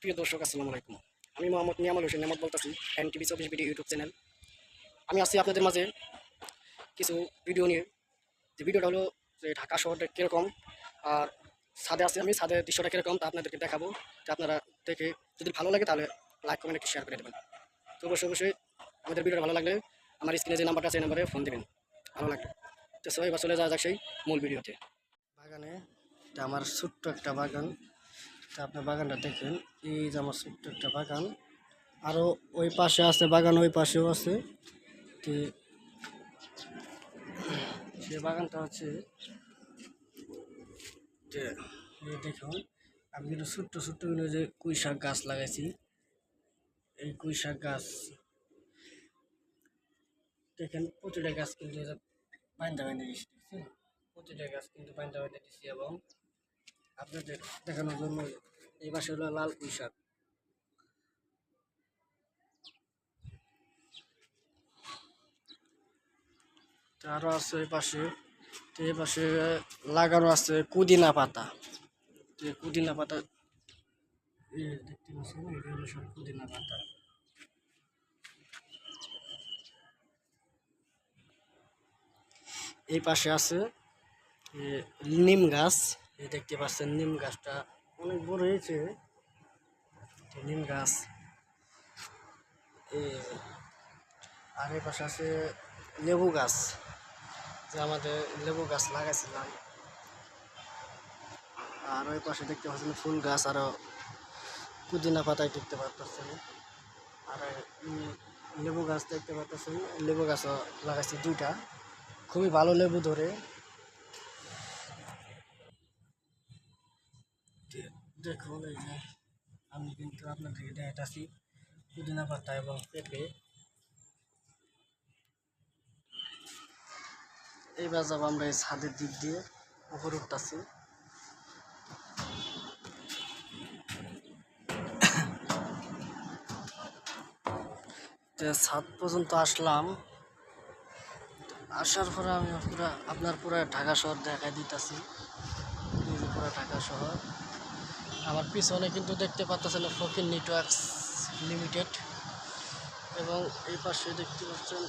প্রিয় দর্শক, আসসালামু আলাইকুম। আমি মোহাম্মদ নিয়ামুল হোসেন নেমত বলতেছি, NTV 24 ভিডিও ইউটিউব চ্যানেল। আমি আসছি আপনাদের মাঝে কিছু ভিডিও নিয়ে। যে ভিডিওটা হলো যে ঢাকা শহরটা কীরকম, আর ছাদে আসছি আমি, ছাদের দৃশ্যটা কীরকম তা আপনাদেরকে দেখাবো। যে আপনারা দেখে যদি ভালো লাগে তাহলে লাইক কমেন্ট একটু শেয়ার করে দেবেন। তো অবশ্যই আমাদের ভিডিওটা ভালো লাগলে আমার স্ক্রিনে যে নাম্বারটা আছে এই নাম্বারে ফোন দেবেন ভালো লাগলে। তো সবাই এবার চলে যাওয়া যাক সেই মূল ভিডিওতে। বাগানে এটা আমার ছোট্ট একটা বাগান। তা আপনার বাগানটা দেখেন, এই যে আমার ছোট্ট একটা বাগান। আরও ওই পাশে আছে বাগান, ওই পাশেও আছে। তো সে বাগানটা হচ্ছে যে এই দেখুন, আমি কিন্তু ছোট্ট ছোট্ট কিন্তু যে কুই শাক গাছ লাগাইছি। এই কুই শাক গাছ দেখেন, প্রতিটা গাছ কিন্তু বাইন্দা বাইন্দা দিচ্ছি, দেখছেন? প্রতিটা গাছ কিন্তু বাইন্দা বাইন্দা দিচ্ছি। এবং আপনাদের দেখানোর জন্য এই পাশে হলো লাল কুই শাক। আরও আছে এই পাশে। তো এই পাশে লাগানো আছে পুদিনা পাতা। তো পুদিনা পাতা দেখতে পাচ্ছেন, এটা হলো সব পুদিনা পাতা। এই পাশে আছে নিম গাছ। এই দেখতে পাচ্ছেন, নিম গাছটা অনেক বড় হয়েছে। নিম গাছ আর এই পাশে আছে লেবু গাছ, যে আমাদের লেবু গাছ লাগাইছিলাম। আর ওই পাশে দেখতে পাচ্ছেন ফুল গাছ, আরও পুদিনা পাতায় দেখতে পাচ্ছেন। আর লেবু গাছ দেখতে পাচ্ছেন, লেবু গাছও লাগাইছি দুইটা, খুবই ভালো লেবু ধরে। দেখুন, এই যে আমি কিন্তু আপনাদেরকে দেখাচ্ছি পুদিনা পাতা এবং পেঁপে। এইবার যাব আমরা এই ছাদের দিক দিয়ে উপরে উঠতেছি। ছাদ পর্যন্ত আসলাম। আসার পরে আমি আপনার পুরো ঢাকা শহর দেখাই দিতেছি। পুরো ঢাকা শহর। আমার পিছনে কিন্তু দেখতে পাচ্ছেন ফকির নেটওয়ার্কস লিমিটেড, এবং এই পাশে দেখতে পাচ্ছেন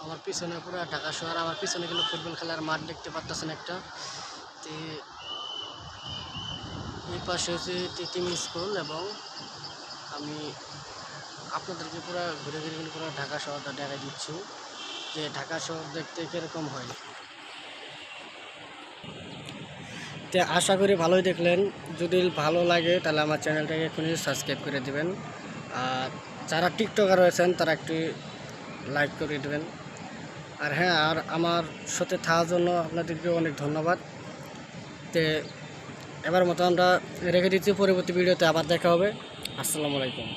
আমার পিছনে পুরো ঢাকা শহর। আমার পিছনে কিন্তু ফুটবল খেলার মাঠ দেখতে পাচ্ছেন একটা। এই পাশে হচ্ছে তিতিম স্কুল। এবং আমি আপনাদেরকে পুরো ঘুরে ঘুরে কিন্তু পুরো ঢাকা শহরটা দেখাই দিচ্ছি, যে ঢাকা শহর দেখতে কীরকম হয়। তো আশা করি ভালোই দেখলেন। যদি ভালো লাগে তাহলে আমার চ্যানেলটাকে এখনই সাবস্ক্রাইব করে দেবেন। আর যারা টিকটকার রয়েছেন তারা একটু লাইক করে দেবেন। আর হ্যাঁ, আর আমার সাথে থাকার জন্য আপনাদেরকে অনেক ধন্যবাদ। তো এবার মতো আমরা রেখে দিচ্ছি, পরবর্তী ভিডিওতে আবার দেখা হবে। আসসালামু আলাইকুম।